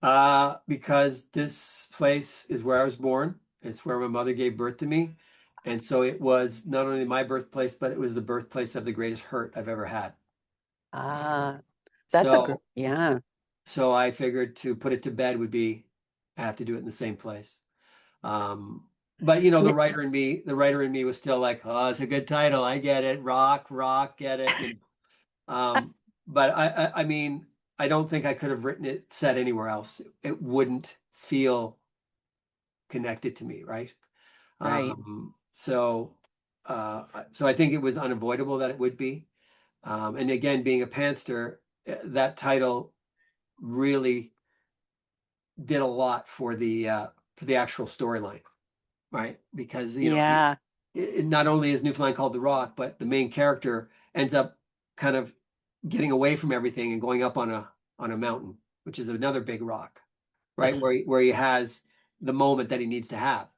Because this place is where I was born. It's where my mother gave birth to me. And so it was not only my birthplace, but it was the birthplace of the greatest hurt I've ever had. Ah, that's a good, So, yeah, so I figured to put it to bed would be, I have to do it in the same place. Um, but N- the writer in me was still like, oh, it's a good title. I get it. Rock, get it. But I mean, I don't think I could have written it set anywhere else. It wouldn't feel connected to me, right? right. So, so I think it was unavoidable that it would be. And again, being a pantster, that title really did a lot for the actual storyline, right? Because Yeah, not only is Newfoundland called the Rock, but the main character ends up kind of getting away from everything and going up on a mountain, which is another big rock, right? Where he has the moment that he needs to have.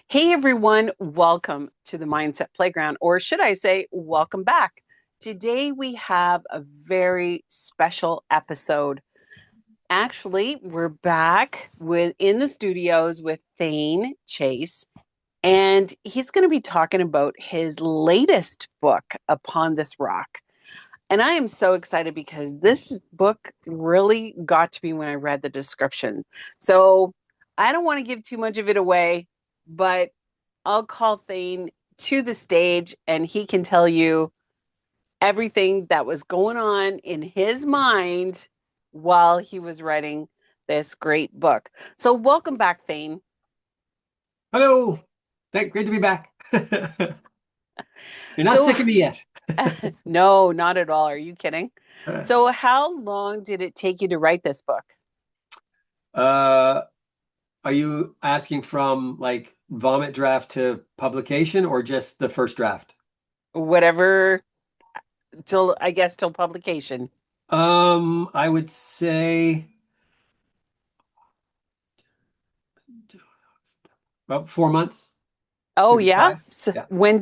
hey everyone, welcome to the Mindset Playground, or should I say, welcome back. Today we have a very special episode. Actually, we're back in the studios with Thane Chase, and he's going to be talking about his latest book, Upon This Rock. And I am so excited because this book really got to me when I read the description. So I don't want to give too much of it away, but I'll call Thane to the stage and he can tell you everything that was going on in his mind while he was writing this great book. So, welcome back, Thane. Hello, great to be back. You're not So, sick of me yet. no, not at all. Are you kidding? Uh, So, how long did it take you to write this book? are you asking from like vomit draft to publication or just the first draft? Whatever, till I guess till publication. I would say about 4 months, Oh maybe yeah. five. So Yeah. when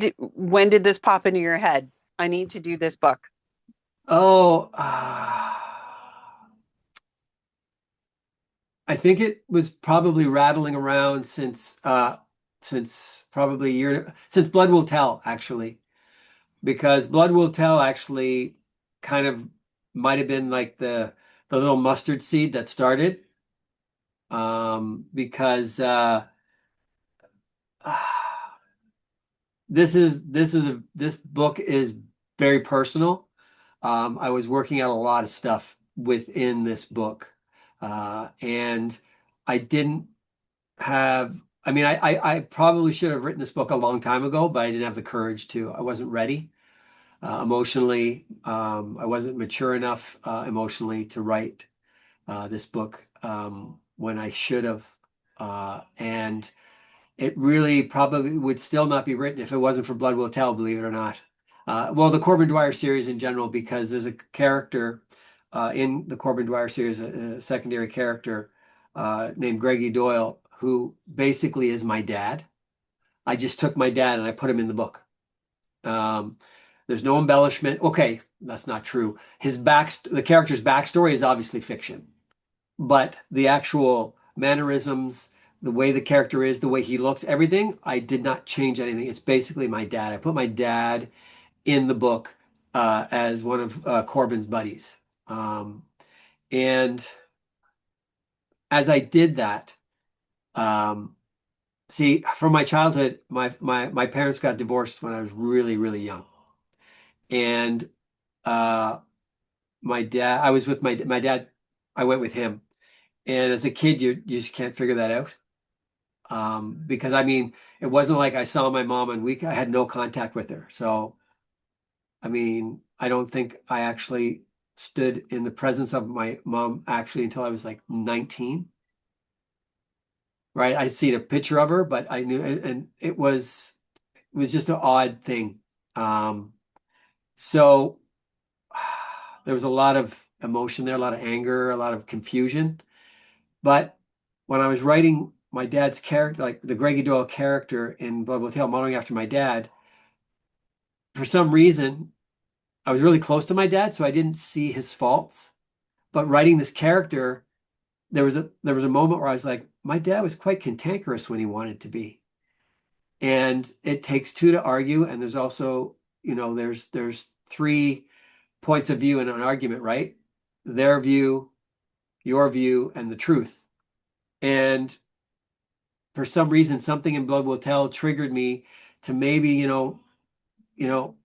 did this pop into your head? I need to do this book. Oh, I think it was probably rattling around since probably a year since Blood Will Tell, actually, because Blood Will Tell actually kind of might have been like the little mustard seed that started. Because this book is very personal. I was working out a lot of stuff within this book, and I didn't have. I mean, I probably should have written this book a long time ago, but I didn't have the courage to. I wasn't ready emotionally. I wasn't mature enough emotionally to write this book when I should have, and it really probably would still not be written if it wasn't for Blood Will Tell, believe it or not. Well, the Corbin Dwyer series in general, because there's a character in the Corbin Dwyer series, a secondary character named Greggy Doyle, who basically is my dad. I just took my dad and I put him in the book. Um, there's no embellishment. Okay, that's not true. The character's backstory is obviously fiction, but the actual mannerisms, the way the character is, the way he looks, everything, I did not change anything. It's basically my dad. I put my dad in the book as one of Corbin's buddies. Um, and as I did that, um, see, from my childhood, my parents got divorced when I was really, really young. And uh, I was with my dad, I went with him. And as a kid, you just can't figure that out. Because I mean, it wasn't like I saw my mom and I had no contact with her. So, I mean, I don't think I actually stood in the presence of my mom actually until I was like 19, right? I'd seen a picture of her, but I knew, and it was just an odd thing. Um, so there was a lot of emotion there, a lot of anger, a lot of confusion. But when I was writing my dad's character, like the Greggy Doyle character in Blood Will Tell, modeling after my dad, for some reason, I was really close to my dad, so I didn't see his faults. but writing this character, there was a moment where I was like, my dad was quite cantankerous when he wanted to be. And it takes two to argue, and there's also, there's three points of view in an argument, right? Their view, your view, and the truth. And for some reason, something in Blood Will Tell triggered me to maybe, you know,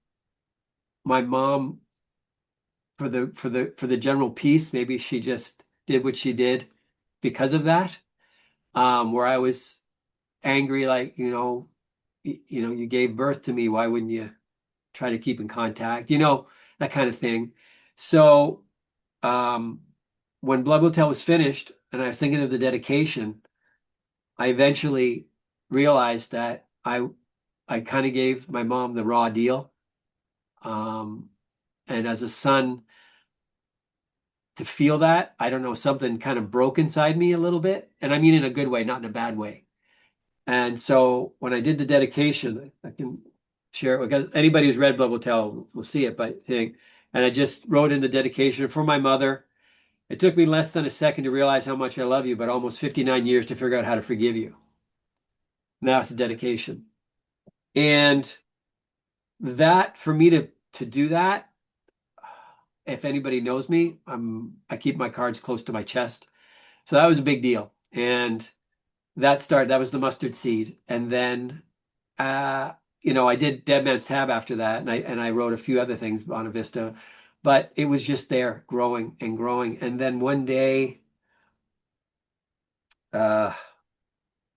my mom for the general peace, maybe she just did what she did because of that. Where I was angry, like, you gave birth to me. Why wouldn't you try to keep in contact? That kind of thing. So, um, when Blood Will Tell was finished and I was thinking of the dedication, I eventually realized that I kind of gave my mom the raw deal. Um, and as a son, to feel that, I don't know, something kind of broke inside me a little bit. And I mean in a good way, not in a bad way. And so when I did the dedication, I can share it because anybody who's read Blood Will Tell will see it, but thing. And I just wrote in the dedication for my mother. It took me less than a second to realize how much I love you, but almost 59 years to figure out how to forgive you. And that's the dedication. And that for me to do that, if anybody knows me, I keep my cards close to my chest. So that was a big deal. And that was the mustard seed. And then I did Dead Man's Tab after that, and I wrote a few other things on a Vista, but it was just there growing and growing. And then one day, uh,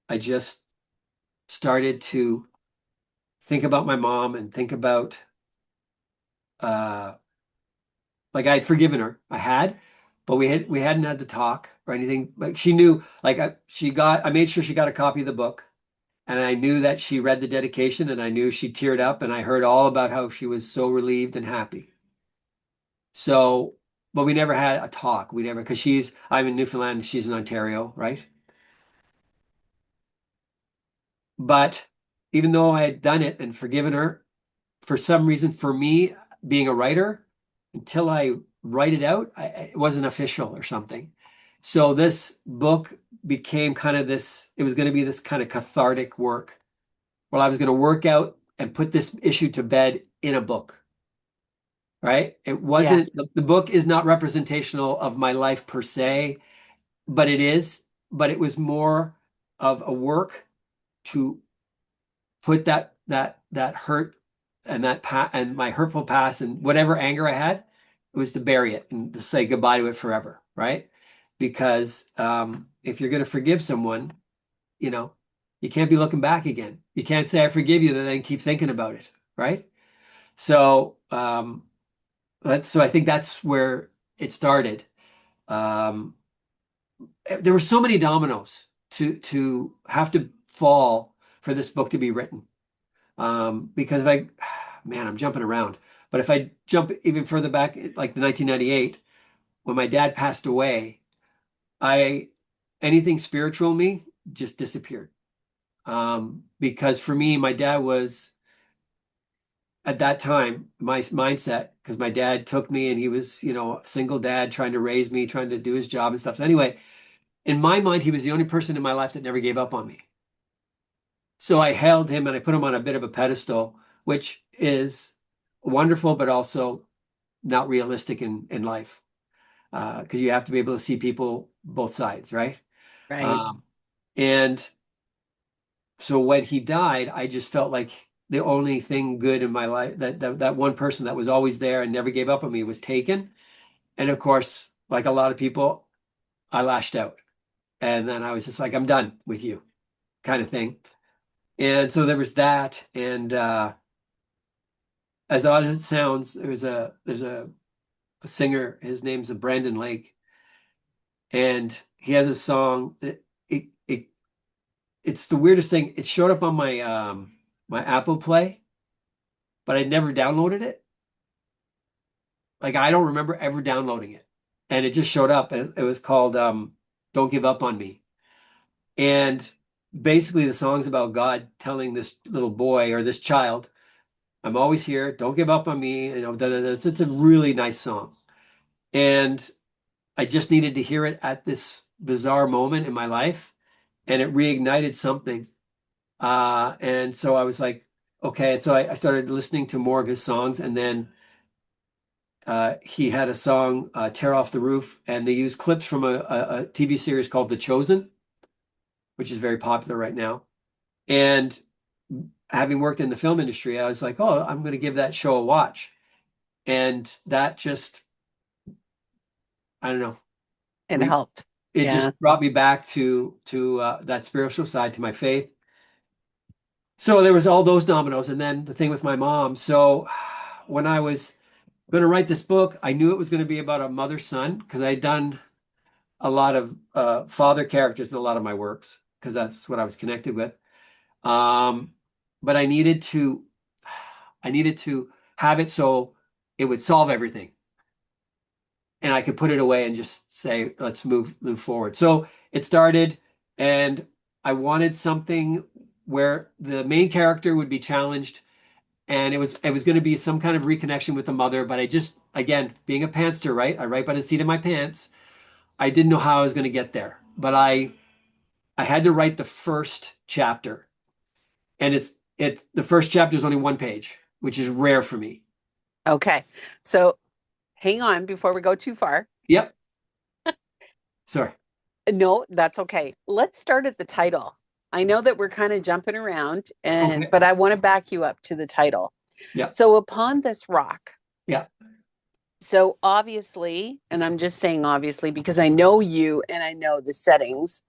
I just started to think about my mom and think about uh, like I had forgiven her. I had, but we hadn't had the talk or anything. Like she knew, like I made sure she got a copy of the book. And I knew that she read the dedication and I knew she teared up and I heard all about how she was so relieved and happy. So, but we never had a talk. We never, because I'm in Newfoundland, she's in Ontario, right? But even though I had done it and forgiven her, for some reason, for me, being a writer, until I write it out, it wasn't official or something. So this book became kind of it was going to be this kind of cathartic work. Well, I was going to work out and put this issue to bed in a book, right? It Yeah. wasn't, the book is not representational of my life per se, but it was more of a work to put that hurt and and my hurtful past and whatever anger I had, it was to bury it and to say goodbye to it forever, right? Because if you're going to forgive someone, you know, you can't be looking back again. You can't say I forgive you and then keep thinking about it, right? So so I think that's where it started. Um, there were so many dominoes to have to fall for this book to be written. Because if man, I'm jumping around. But if I jump even further back, like the 1998, when my dad passed away, I anything spiritual in me just disappeared. Because for me, my dad was at that time, my mindset, because my dad took me and he was, a single dad trying to raise me, trying to do his job and stuff. So anyway, in my mind, he was the only person in my life that never gave up on me. So I held him and I put him on a bit of a pedestal, which is wonderful, but also not realistic in life. Because you have to be able to see people both sides, right? Right. Um, and so when he died, I just felt like the only thing good in my life, that one person that was always there and never gave up on me, was taken. And of course, like a lot of people, I lashed out. And then I was just like, I'm done with you, kind of thing. And so there was that. And as odd as it sounds, there's a singer, his name's Brandon Lake, and he has a song that it's the weirdest thing. It showed up on my Apple Play, but I never downloaded it. Like I don't remember ever downloading it. And it just showed up and it was called Don't Give Up on Me. And basically the song's about God telling this little boy or this child, I'm always here, don't give up on me, da, da, da. It's a really nice song. And I just needed to hear it at this bizarre moment in my life, and it reignited something. And so I was like, okay. And so I started listening to more of his songs, and then he had a song, "Tear Off the Roof," and they used clips from a TV series called The Chosen, which is very popular right now. And having worked in the film industry, I was like, oh, I'm going to give that show a watch. And that just, I don't know, It re helped. it Yeah. just brought me back to that spiritual side, to my faith. So there was all those dominoes, and then the thing with my mom. So when I was going to write this book, I knew it was going to be about a mother-son because I had done a lot of father characters in a lot of my works because that's what I was connected with. Um, but I needed to have it so it would solve everything, and I could put it away and just say, let's move forward. So it started, and I wanted something where the main character would be challenged, and it was going to be some kind of reconnection with the mother. But I just, again, being a pantster, right? I write by the seat of my pants. I didn't know how I was going to get there, but I had to write the first chapter, and it's the first chapter is only one page, which is rare for me. Okay. So hang on before we go too far. Yep. Sorry. No, that's okay. Let's start at the title. I know that we're kind of jumping around and Okay. but I want to back you up to the title. Yep. So upon this rock. Yep. So obviously, and I'm just saying obviously because I know you and I know the settings,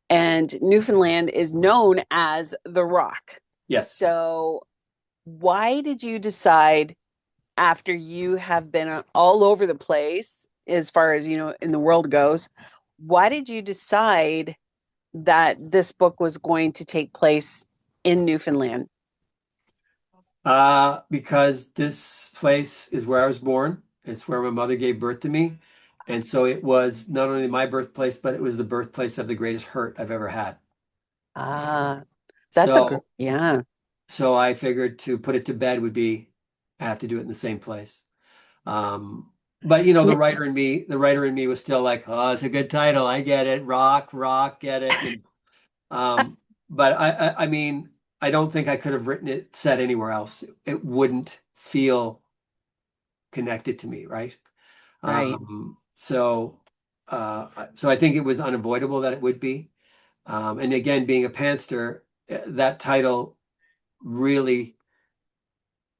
and Newfoundland is known as the rock. Yes. So why did you decide after you have been all over the place as far as in the world goes, why did you decide that this book was going to take place in Newfoundland? Because this place is where I was born. It's where my mother gave birth to me. And so it was not only my birthplace, but it was the birthplace of the greatest hurt I've ever had. Ah, that's a good, So, yeah, so I figured to put it to bed would be, I have to do it in the same place. But the writer in me was still like, oh, it's a good title. I get it. Rock, rock, get it. But I mean, I don't think I could have written it set anywhere else. It wouldn't feel connected to me, right? right. So I think it was unavoidable that it would be. And again, being a pantster, that title really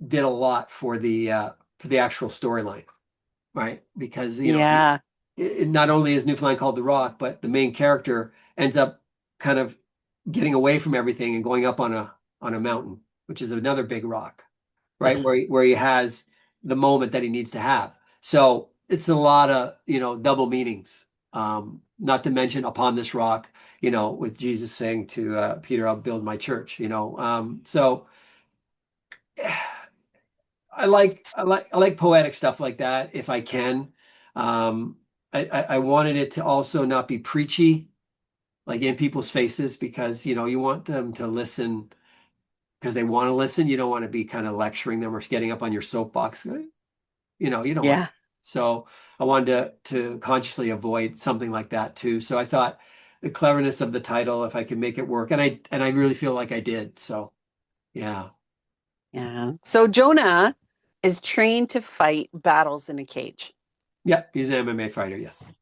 did a lot for the actual storyline, right? Because Yeah, not only is Newfoundland called the Rock, but the main character ends up kind of getting away from everything and going up on a mountain, which is another big rock, right? Where he has the moment that he needs to have. So it's a lot of, double meanings. Not to mention upon this rock, with Jesus saying to Peter, I'll build my church. So I like poetic stuff like that if I can. Um, I wanted it to also not be preachy, like in people's faces, because you want them to listen because they want to listen. You don't want to be kind of lecturing them or getting up on your soapbox. You don't want. yeah, So I wanted to consciously avoid something like that too. So I thought the cleverness of the title, if I could make it work, and I really feel like I did. So yeah, yeah. So Jonah is trained to fight battles in a cage. yeah, he's an MMA fighter. Yes.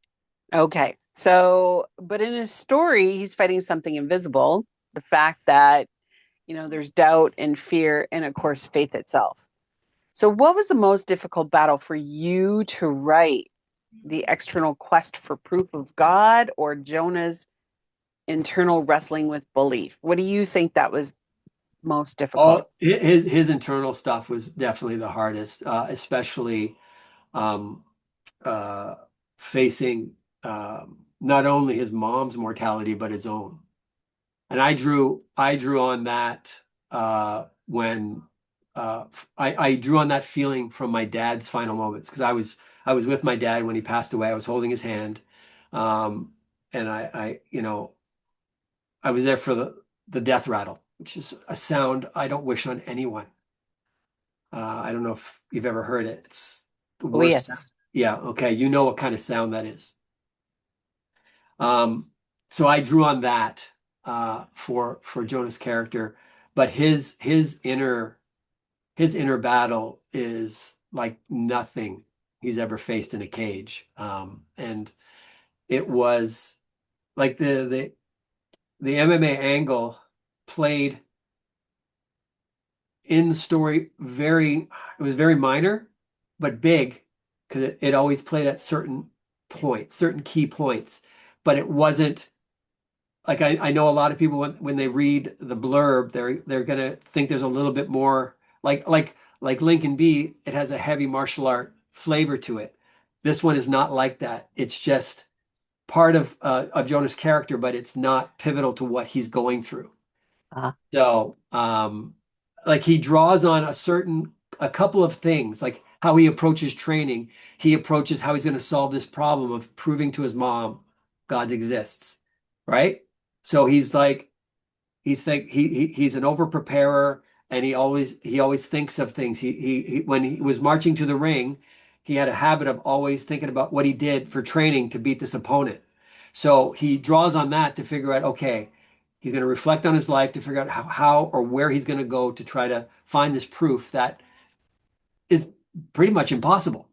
Okay. So, but in his story, he's fighting something invisible, the fact that, there's doubt and fear, and of course, faith itself. So, what was the most difficult battle for you to write? The external quest for proof of God or Jonah's internal wrestling with belief? What do you think that was most difficult? All his internal stuff was definitely the hardest, especially um, uh, facing not only his mom's mortality but his own. And I drew on that when I drew on that feeling from my dad's final moments because I was with my dad when he passed away. I was holding his hand, um, and I was there for the death rattle, which is a sound I don't wish on anyone. I don't know if you've ever heard it. It's the Oh, worst sound. yes. Yeah, okay. You know what kind of sound that is. Um, so I drew on that for Jonah's character, but his inner battle is like nothing he's ever faced in a cage. And it was like the MMA angle played in the story it was very minor, but big because it always played at certain points, certain key points. But it wasn't like I know a lot of people when they read the blurb, they're gonna think there's a little bit more like Lincoln B, it has a heavy martial art flavor to it. This one is not like that. It's just part of Jonah's character, but it's not pivotal to what he's going through. Uh, So, like he draws on a couple of things, like how he approaches training. He approaches how he's going to solve this problem of proving to his mom God exists, right? So he's an over preparer, and he always thinks of things. He when he was marching to the ring, he had a habit of always thinking about what he did for training to beat this opponent. So he draws on that to figure out, okay, he's going to reflect on his life to figure out how or where he's going to go to try to find this proof that is pretty much impossible,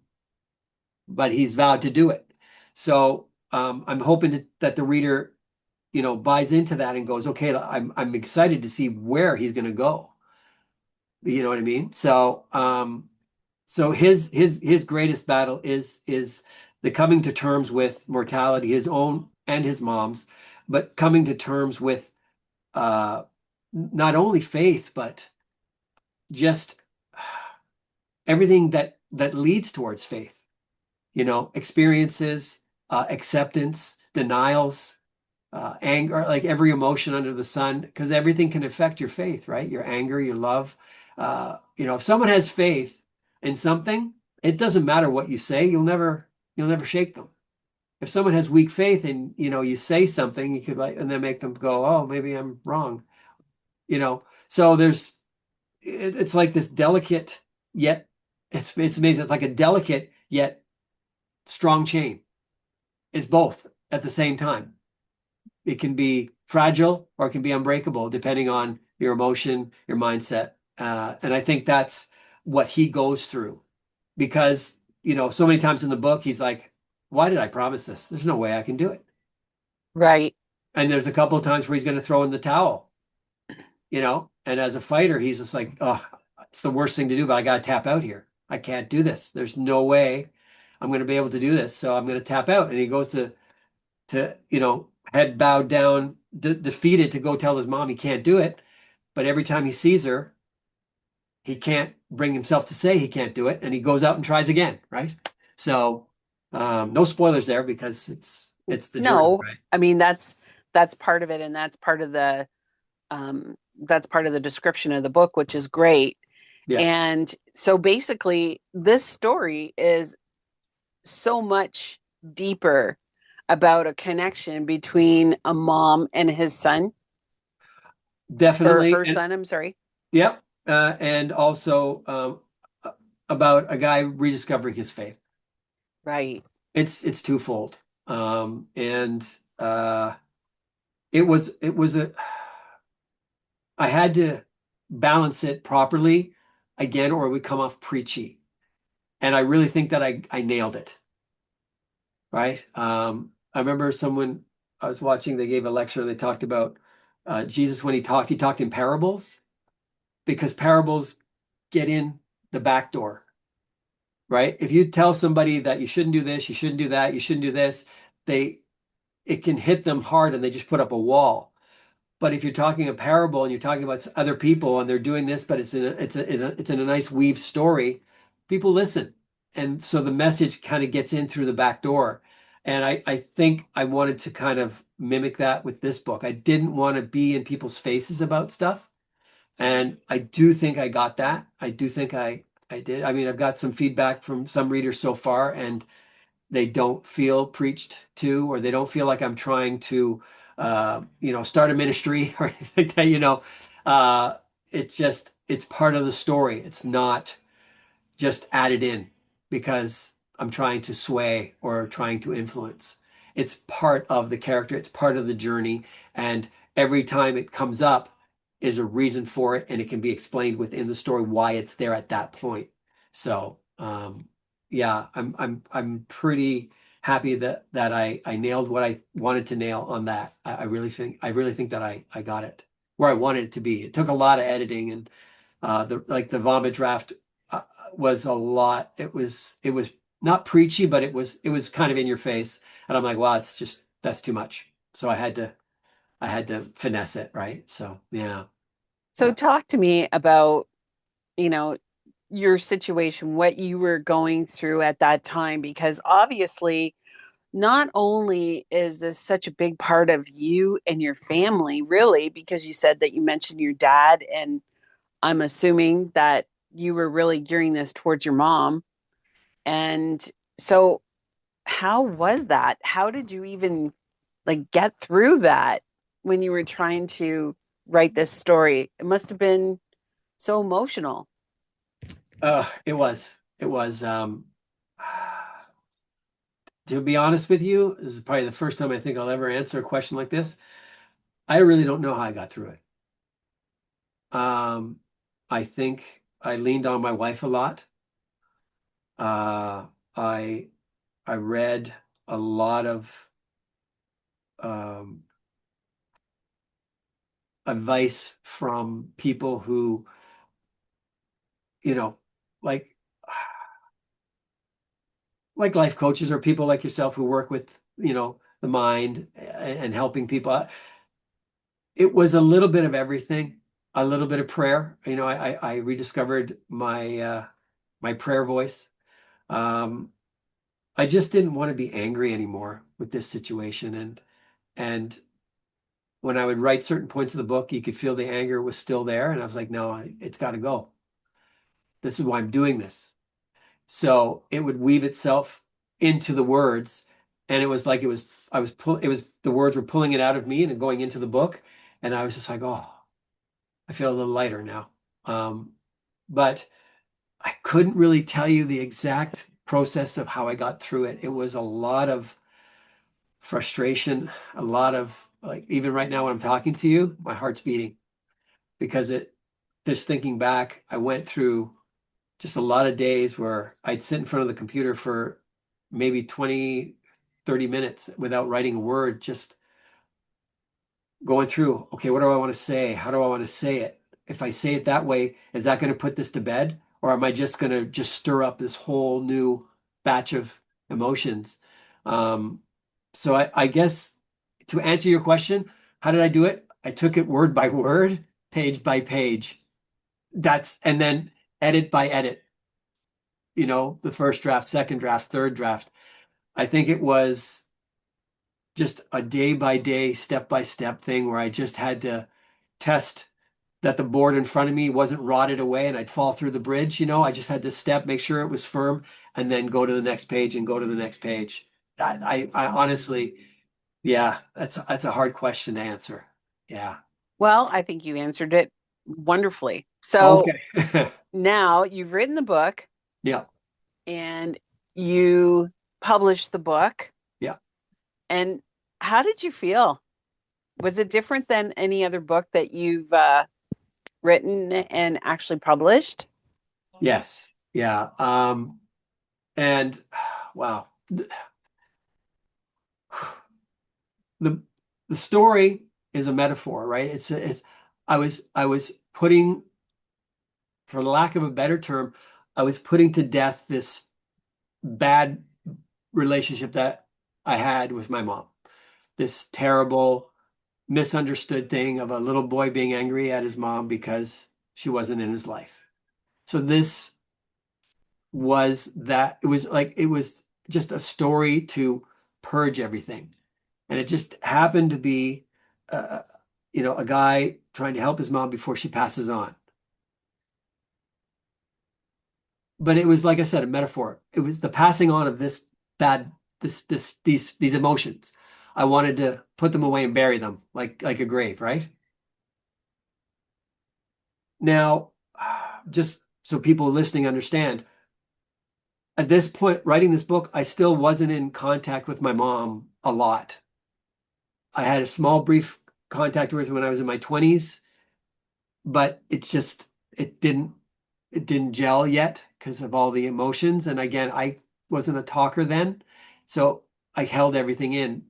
but he's vowed to do it. So I'm hoping that the reader, buys into that and goes, okay, I'm excited to see where he's going to go. You know what I mean? So his greatest battle is the coming to terms with mortality, his own and his mom's, but coming to terms with uh, not only faith, but just everything that leads towards faith. Experiences, acceptance, denials, anger, like every emotion under the sun, because everything can affect your faith, right? Your anger, your love. If someone has faith in something, it doesn't matter what you say, you'll never shake them. If someone has weak faith and you say something, you could and then make them go, oh, maybe I'm wrong. So it's like this delicate yet it's amazing. It's like a delicate yet strong chain. It's both at the same time. It can be fragile or it can be unbreakable depending on your emotion, your mindset. And I think that's what he goes through because, so many times in the book, he's like, why did I promise this? There's no way I can do it. right. And there's a couple of times where he's going to throw in the towel, and as a fighter, he's just like, oh, it's the worst thing to do, but I got to tap out here. I can't do this. There's no way I'm going to be able to do this. So I'm going to tap out. And he goes to head bowed down, defeated to go tell his mom he can't do it. But every time he sees her, he can't bring himself to say he can't do it, and he goes out and tries again, right? So, no spoilers there because it's the journey, No, right? I mean that's part of it, and that's part of the description of the book, which is great. Yeah, And so basically, this story is so much deeper about a connection between a mom and his son, or definitely, her and son, I'm sorry. yep, and also about a guy rediscovering his faith. Right. It's twofold, and it was a I had to balance it properly again, or it would come off preachy. And I really think that I nailed it, right? I remember someone I was watching, they gave a lecture and they talked about Jesus when he talked in parables because parables get in the back door, right? If you tell somebody that you shouldn't do this, you shouldn't do that, you shouldn't do this, they it can hit them hard and they just put up a wall. But if you're talking a parable and you're talking about other people and they're doing this, but it's in a nice weave story, people listen. And so the message kind of gets in through the back door. And I think I wanted to kind of mimic that with this book. I didn't want to be in people's faces about stuff. And I do think I got that. I do think I did. I mean, I've got some feedback from some readers so far, and they don't feel preached to, or they don't feel like I'm trying to, start a ministry or anything like that. Uh, it's part of the story. It's not just added in because I'm trying to sway or trying to influence. It's part of the character, it's part of the journey, and every time it comes up is a reason for it, and it can be explained within the story why it's there at that point. So, yeah, I'm pretty happy that I nailed what I wanted to nail on that. I really think that I got it where I wanted it to be. It took a lot of editing, and the vomit draft uh, was a lot. It was not preachy, but it was kind of in your face. And I'm like, wow, it's just that's too much. So I had to finesse it, right? So yeah, So yeah. talk to me about, you know, your situation, what you were going through at that time, because obviously, not only is this such a big part of you and your family, really, because you said that you mentioned your dad, and I'm assuming that you were really gearing this towards your mom. And so, how was that? How did you even like get through that when you were trying to write this story? It must have been so emotional. It was. To be honest with you, this is probably the first time I think I'll ever answer a question like this. I really don't know how I got through it. Um, I think I leaned on my wife a lot. Uh, I I read a lot of um, advice from people who, you know, like like life coaches or people like yourself who work with, the mind and helping people. It was a little bit of everything, a little bit of prayer. I rediscovered my prayer voice. Um, I just didn't want to be angry anymore with this situation, and when I would write certain points of the book, you could feel the anger was still there, and I was like, no, it's got to go. This is why I'm doing this. So it would weave itself into the words, and it was like it was the words were pulling it out of me and going into the book, and I was just like, oh, I feel a little lighter now. Um, but I couldn't really tell you the exact process of how I got through it. It was a lot of frustration, a lot of like even right now when I'm talking to you, my heart's beating because just thinking back, I went through just a lot of days where I'd sit in front of the computer for maybe 20, 30 minutes without writing a word, just going through, okay, what do I want to say? How do I want to say it? If I say it that way, is that going to put this to bed? Or am I just going to just stir up this whole new batch of emotions? Um, so I guess to answer your question, how did I do it? I took it word by word, page by page. And then edit by edit, the first draft, second draft, third draft. I think it was just a day by day, step by step thing where I just had to test that the board in front of me wasn't rotted away and I'd fall through the bridge. I just had to step, make sure it was firm, and then go to the next page and go to the next page. I honestly, yeah, that's a hard question to answer. Yeah. Well, I think you answered it wonderfully. So Okay. now you've written the book Yeah. and you published the book. Yeah. And how did you feel? Was it different than any other book that you've written and actually published? Yes. Yeah. And wow. The the story is a metaphor, right? I was putting, for lack of a better term, I was putting to death this bad relationship that I had with my mom. This terrible, misunderstood thing of a little boy being angry at his mom because she wasn't in his life. So this was that, it was just a story to purge everything. And it just happened to be, uh, a guy trying to help his mom before she passes on. But it was, like I said, a metaphor. It was the passing on of this bad, these emotions. I wanted to put them away and bury them like a grave, right? Now, just so people listening understand, at this point, writing this book, I still wasn't in contact with my mom a lot. I had a small, brief contact with her when I was in my 20s, but it didn't it didn't gel yet because of all the emotions. And again, I wasn't a talker then, so I held everything in.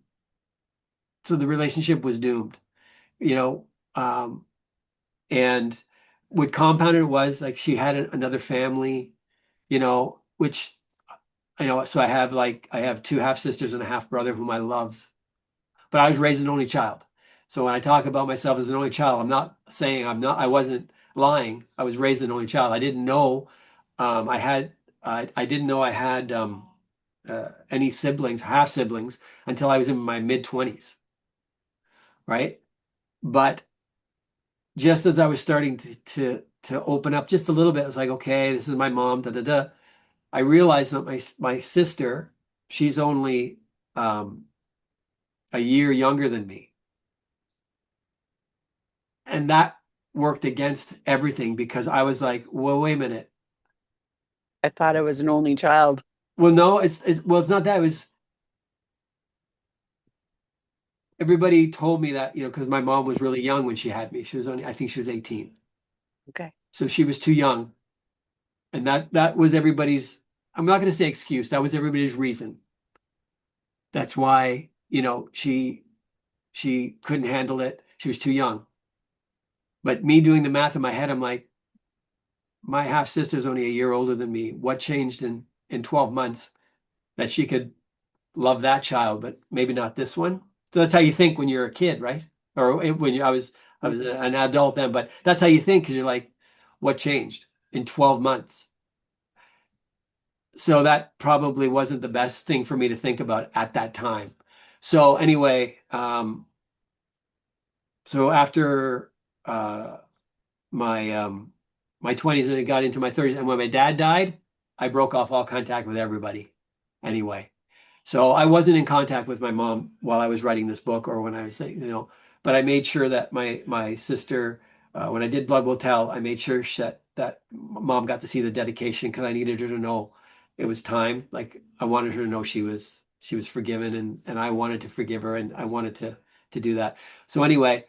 So the relationship was doomed, you know. And what compounded it was like she had another family, which so I have two half sisters and a half brother whom I love, but I was raised an only child. So when I talk about myself as an only child, I'm not saying I wasn't lying. I was raised an only child. I didn't know I had I didn't know I had any siblings, half siblings, until I was in my mid 20s, right? But just as I was starting to open up just a little bit, it's like, okay, this is my mom, da da da. I realized that my sister, she's only um, a year younger than me, and that worked against everything because I was like, well, wait a minute. I thought I was an only child. Well, no, it's not that. It was everybody told me that, because my mom was really young when she had me. She was only, I think she was 18, Okay. so she was too young, and that was everybody's. I'm not going to say excuse. That was everybody's reason. That's why, she couldn't handle it. She was too young. But me doing the math in my head, I'm like, my half sister's only a year older than me. What changed in 12 months that she could love that child, but maybe not this one? So that's how you think when you're a kid, right? Or I was an adult then, but that's how you think because you're like, what changed in 12 months? So that probably wasn't the best thing for me to think about at that time. So anyway, so after uh, my 20s and I got into my 30s, and when my dad died, I broke off all contact with everybody. Anyway, so I wasn't in contact with my mom while I was writing this book or when I was saying, but I made sure that my sister, when I did Blood Will Tell, I made sure that mom got to see the dedication because I needed her to know it was time. Like I wanted her to know she was forgiven, and I wanted to forgive her, and I wanted to do that. So anyway,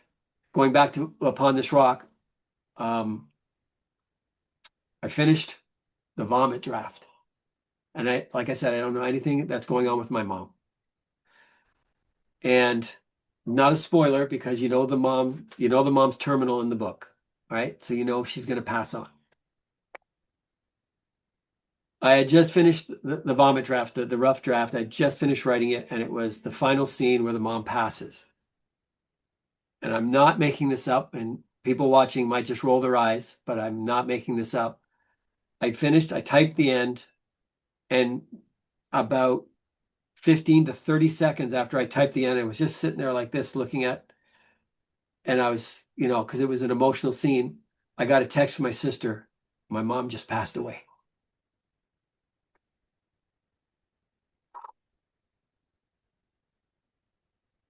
going back to Upon This Rock, um, I finished the vomit draft, and like I said, I don't know anything that's going on with my mom. And not a spoiler because the mom's terminal in the book, right? So she's going to pass on. I had just finished the vomit draft, the rough draft. I just finished writing it, and it was the final scene where the mom passes. And I'm not making this up, and people watching might just roll their eyes, but I'm not making this up. I typed the end, and about 15 to 30 seconds after I typed the end, I was just sitting there like this looking at. And I was, because it was an emotional scene, I got a text from my sister. My mom just passed away.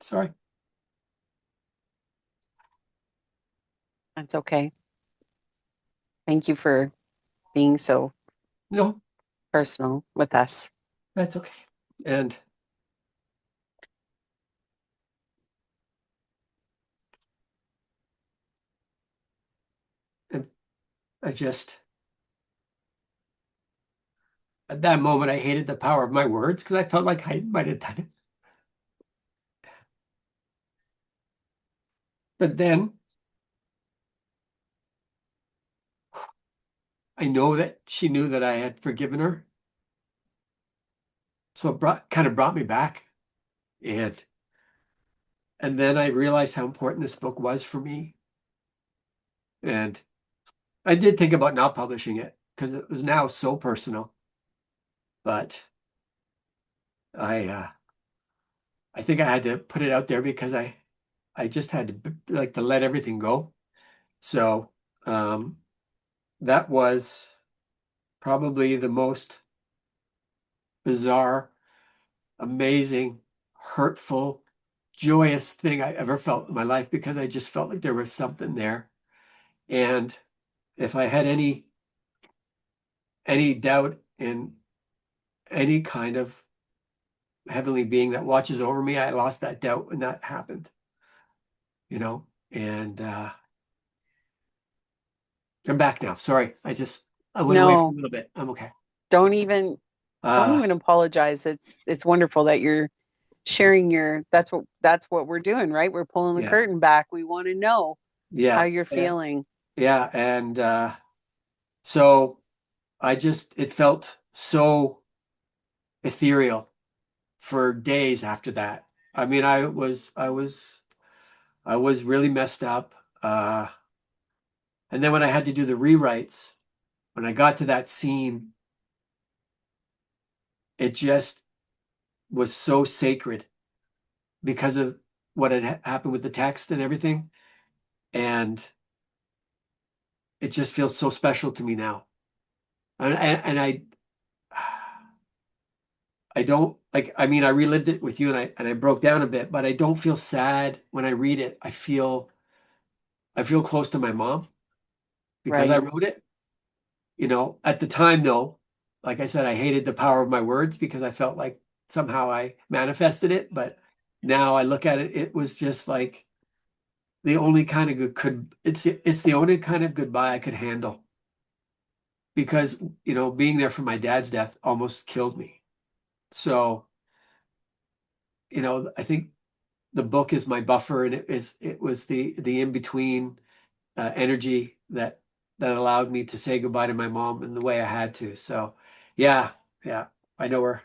Sorry. That's okay. Thank you for being so No, personal with us. that's okay. And and I just, at that moment, I hated the power of my words because I felt like I might have done it. But then I know that she knew that I had forgiven her. So it kind of brought me back. And and then I realized how important this book was for me. And I did think about not publishing it because it was now so personal. But I think I had to put it out there because I just had to like to let everything go. So um, that was probably the most bizarre, amazing, hurtful, joyous thing I ever felt in my life because I just felt like there was something there. And if I had any doubt in any kind of heavenly being that watches over me. I lost that doubt when that happened, and I'm back now. Sorry. I went away for a No, little bit. I'm okay. don't even don't Uh, even apologize. It's wonderful that you're sharing your that's what we're doing, right? We're pulling the yeah, curtain back. We want to know how yeah, you're yeah, feeling. yeah. And so it felt so ethereal for days after that. I mean, I was really messed up. And then when I had to do the rewrites, when I got to that scene, it just was so sacred because of what had happened with the text and everything. And it just feels so special to me now. And I don't like, I mean, I relived it with you and I broke down a bit, but I don't feel sad when I read it. I feel close to my mom because I Right. wrote it. At the time though, like I said, I hated the power of my words because I felt like somehow I manifested it. But now I look at it, it was just like the only kind of good could it's the only kind of goodbye I could handle because, being there for my dad's death almost killed me. So, I think the book is my buffer and it was the in-between energy that allowed me to say goodbye to my mom in the way I had to. So, yeah, yeah, I know we're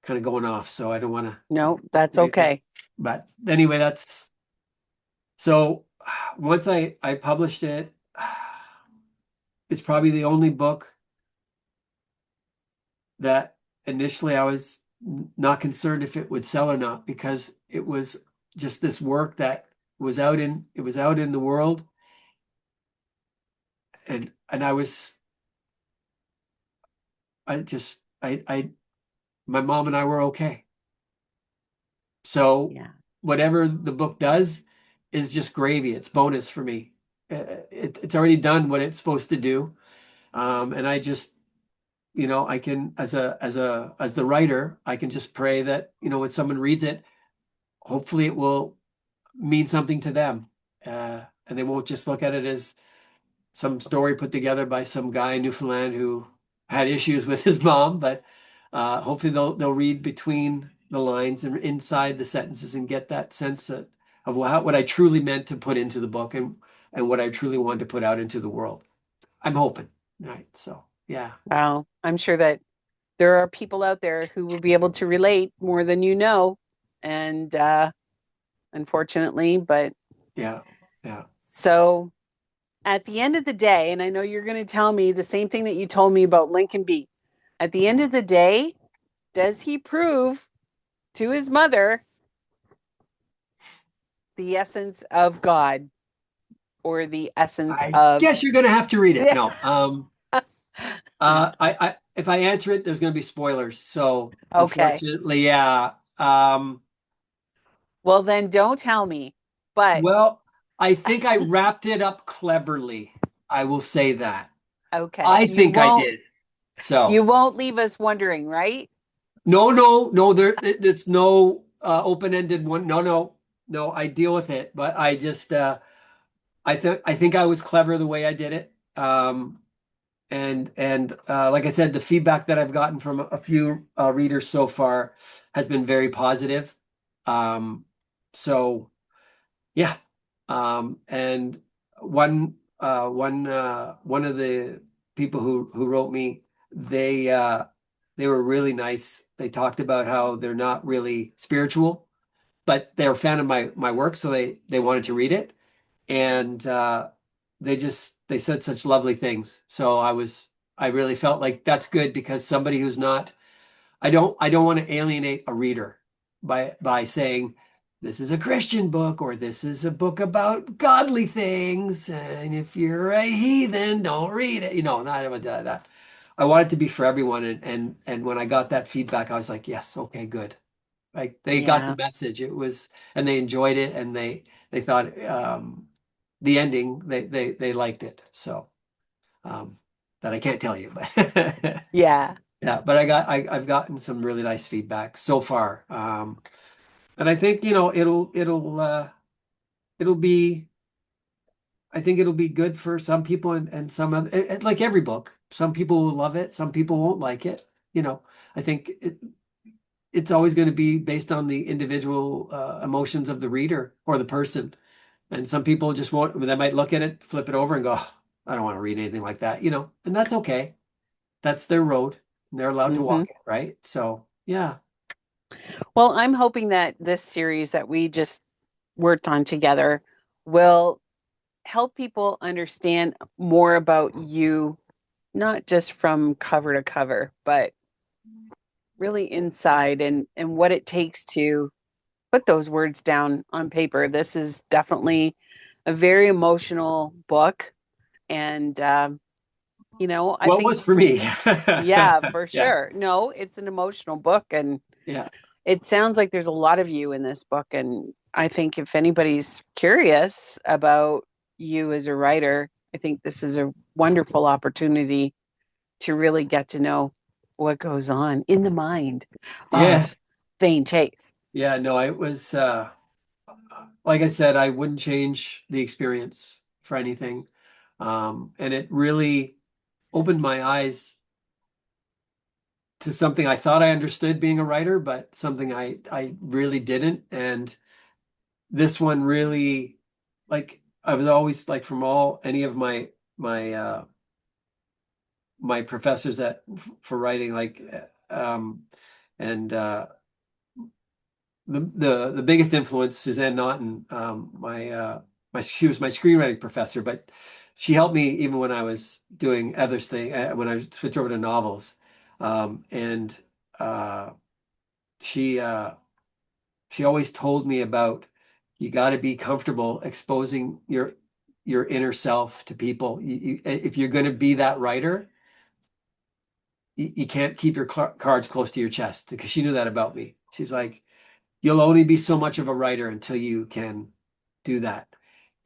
kind of going off, so I don't want to No, that's make that. okay. But anyway, that's so once I published it, it's probably the only book that initially I was not concerned if it would sell or not because it was just this work that was out in the world and I just I my mom and I were okay. So Yeah. whatever the book does is just gravy. It's bonus for me. It's already done what it's supposed to do. And I just, I can, as the writer, I can just pray that, when someone reads it, hopefully it will mean something to them. And they won't just look at it as some story put together by some guy in Newfoundland who had issues with his mom, but hopefully they'll read between the lines and inside the sentences and get that sense of what I truly meant to put into the book and what I truly wanted to put out into the world. I'm hoping, right? So yeah, Wow. I'm sure that there are people out there who will be able to relate more than you know. And unfortunately, but yeah, yeah. so at the end of the day, and I know you're going to tell me the same thing that you told me about Lincoln B. At the end of the day, does he prove to his mother the essence of God or the essence I of guess you're gonna have to read it. yeah. No, I if I answer it, there's gonna be spoilers. So Okay. unfortunately, yeah. Well, then don't tell me. But Well, I think I wrapped it up cleverly. I will say that. okay, I think I did. you So, won't leave us wondering, right? no, no, no, there's no open-ended one. No, no, no, I deal with it, but I think I was clever the way I did it. And like I said, the feedback that I've gotten from a few readers so far has been very positive. Um, so yeah. And one of the people who wrote me, they were really nice. They talked about how they're not really spiritual, but they're a fan of my work, so they wanted to read it. And they said such lovely things. So I really felt like that's good because somebody who's not I don't want to alienate a reader by saying this is a Christian book or this is a book about godly things, and if you're a heathen, don't read it. Not about that. I want it to be for everyone, and when I got that feedback, I was like, yes, okay, good. Like they got the Yeah. message. And they enjoyed it, and they thought the ending they liked it. So that I can't tell you, but Yeah. Yeah, but I've gotten some really nice feedback so far. And I think, it'll be I think it'll be good for some people and some other like every book. Some people will love it, some people won't like it. You know, I think it's always going to be based on the individual emotions of the reader or the person. And some people just won't, they might look at it, flip it over and go, "Oh, I don't want to read anything like that," and that's okay. That's their road and they're allowed to Hmm. walk it, right? So, yeah. Well, I'm hoping that this series that we just worked on together will help people understand more about you, not just from cover to cover, but really inside and what it takes to put those words down on paper. This is definitely a very emotional book. And, I Well, it think, was for me. yeah, for Yeah. sure. No, it's an emotional book. And Yeah. it sounds like there's a lot of you in this book. And I think if anybody's curious about you as a writer, I think this is a wonderful opportunity to really get to know what goes on in the mind of Yes. Thane Chase. Yeah, no, it was like I said, I wouldn't change the experience for anything. And it really opened my eyes to something I thought I understood being a writer, but something I really didn't. And this one really, like, I was always like from all any of my professors for writing, like, and the biggest influence, Suzanne Naughton, she was my screenwriting professor, but she helped me even when I was doing other thing when I switched over to novels, and uh, she she always told me about you got to be comfortable exposing your inner self to people. If you're going to be that writer, you can't keep your cards close to your chest because she knew that about me. She's like, you'll only be so much of a writer until you can do that.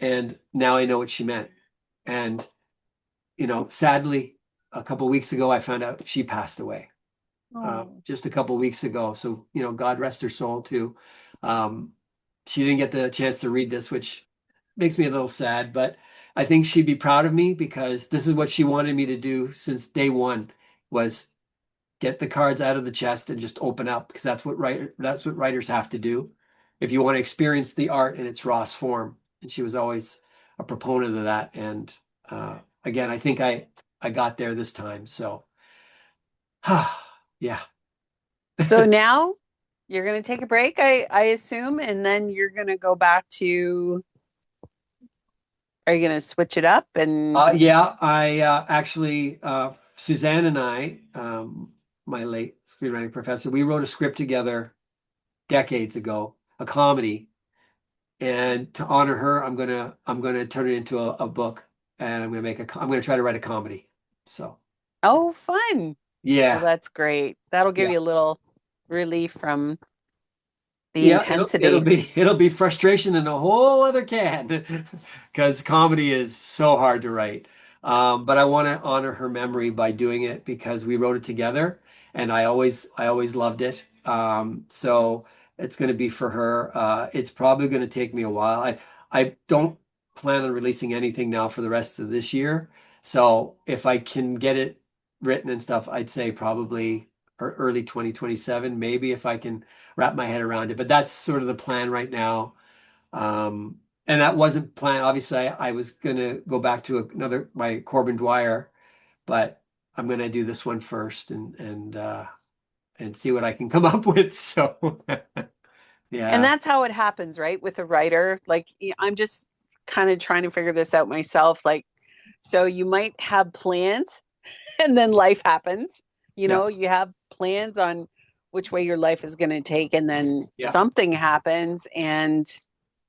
And now I know what she meant. And, sadly, a couple of weeks ago, I found out she passed away Oh, just a couple of weeks ago. So, God rest her soul too. Um, she didn't get the chance to read this, which makes me a little sad, but I think she'd be proud of me because this is what she wanted me to do since day one was get the cards out of the chest and just open up because that's what writers have to do if you want to experience the art in its rawest form. And she was always a proponent of that. And again, I think I got there this time. So yeah. so now you're going to take a break, I assume, and then you're going to go back to, are you going to switch it up? And Yeah, I actually Suzanne and I, my late screenwriting professor, we wrote a script together decades ago, a comedy. And to honor her, I'm gonna turn it into a book, and I'm gonna try to write a comedy. So oh, fun. Well, yeah, that's great. That'll give yeah, you a little relief from the yeah. It'll intensity. be it'll be frustration in a whole other can, because comedy is so hard to write. But I want to honor her memory by doing it because we wrote it together, and I always loved it. So it's going to be for her. It's probably going to take me a while. I don't plan on releasing anything now for the rest of this year. So if I can get it written and stuff, I'd say probably early 2027, maybe if I can wrap my head around it. But that's sort of the plan right now. And that wasn't planned. Obviously, I was gonna go back to another my Corbin Dwyer, but I'm gonna do this one first and see what I can come up with. So And yeah, that's how it happens, right? With a writer. Like, I'm just kind of trying to figure this out myself. Like, so you might have plans and then life happens. yeah, You have plans on which way your life is going to take, and then yeah. something happens, and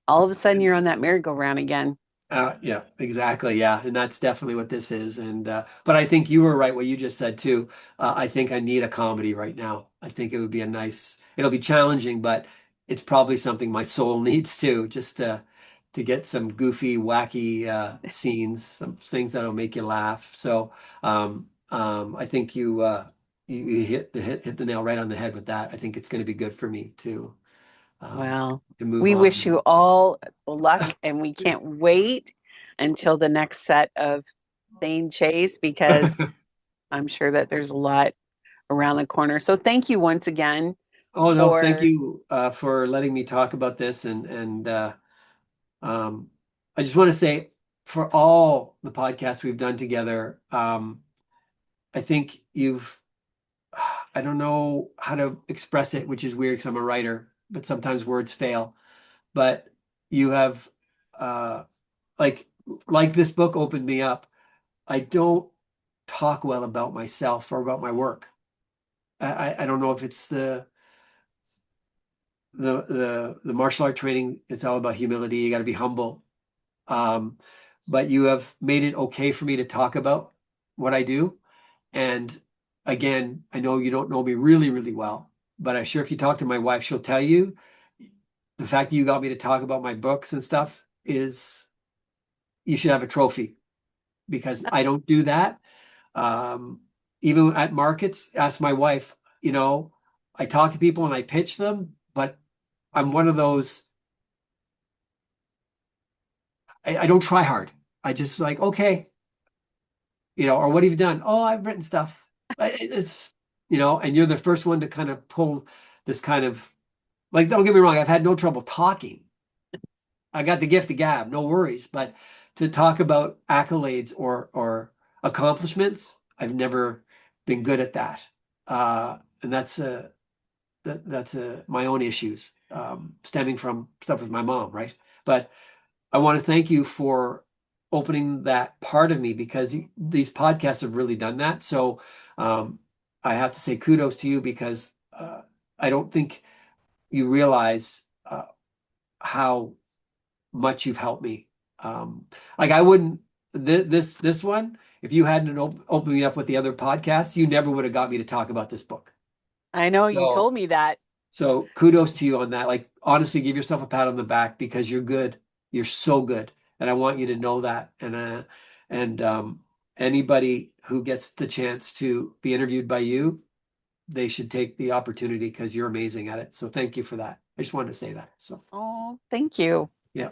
all of a sudden you're on that merry-go-round again. Yeah, exactly. Yeah, and that's definitely what this is. And but I think you were right what you just said too. I think I need a comedy right now. I think it would be a nice. It'll be challenging, but it's probably something my soul needs too, just to get some goofy, wacky scenes, some things that'll make you laugh. So I think you hit the nail right on the head with that. I think it's going to be good for me um, Well, to move we wish you on. all luck, and we can't wait until the next set of Thane Chase because I'm sure that there's a lot around the corner. So thank you once again Oh no, thank for, you for letting me talk about this, and um, I just want to say for all the podcasts we've done together, I think you've I don't know how to express it, which is weird because I'm a writer, but sometimes words fail. But you have uh, like like this book opened me up. I don't talk well about myself or about my work. I don't know if it's the martial art training. It's all about humility. You got to be humble. Um, but you have made it okay for me to talk about what I do. And again, I know you don't know me really, really well, but I'm sure if you talk to my wife, she'll tell you the fact that you got me to talk about my books and stuff is you should have a trophy because I don't do that. Um, Even at markets, ask my wife, I talk to people and I pitch them, but I'm one of those, I don't try hard. I just like, okay, or what have you done? Oh, I've written stuff. It's, and you're the first one to kind of pull this kind of, like, don't get me wrong, I've had no trouble talking. I got the gift of gab, no worries. But to talk about accolades or accomplishments, I've never been good at that. And that's my own issues, stemming from stuff with my mom, right? But I want to thank you for opening that part of me because these podcasts have really done that. So I have to say kudos to you because I don't think you realize how much you've helped me. Like I wouldn't this one, if you hadn't opened me up with the other podcasts, you never would have got me to talk about this book. I know you So told me that. so kudos to you on that. Like honestly, give yourself a pat on the back because you're good. You're so good. And I want you to know that. And anybody who gets the chance to be interviewed by you, they should take the opportunity because you're amazing at it. So thank you for that. I just wanted to say that. So Oh, thank you. yeah.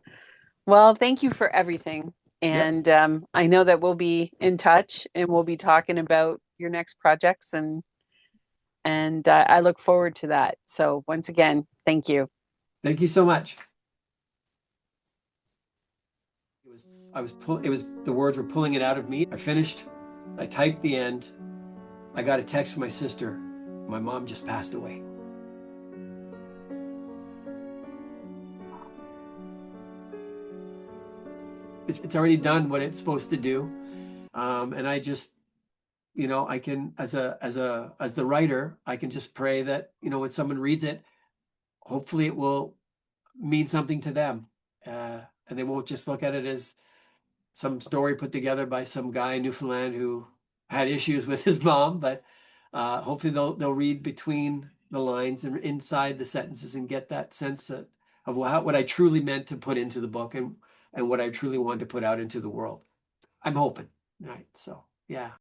Well, thank you for everything. Yep. And I know that we'll be in touch and we'll be talking about your next projects and I look forward to that. So once again, thank you. Thank you so much. It was it was the words were pulling it out of me. I finished. I typed the end. I got a text from my sister. My mom just passed away. It's already done what it's supposed to do. And I just, I can as the writer, I can just pray that, when someone reads it, hopefully it will mean something to them. And they won't just look at it as some story put together by some guy in Newfoundland who had issues with his mom, but hopefully they'll read between the lines and inside the sentences and get that sense of what I truly meant to put into the book and what I truly wanted to put out into the world. I'm hoping. Right. So, yeah.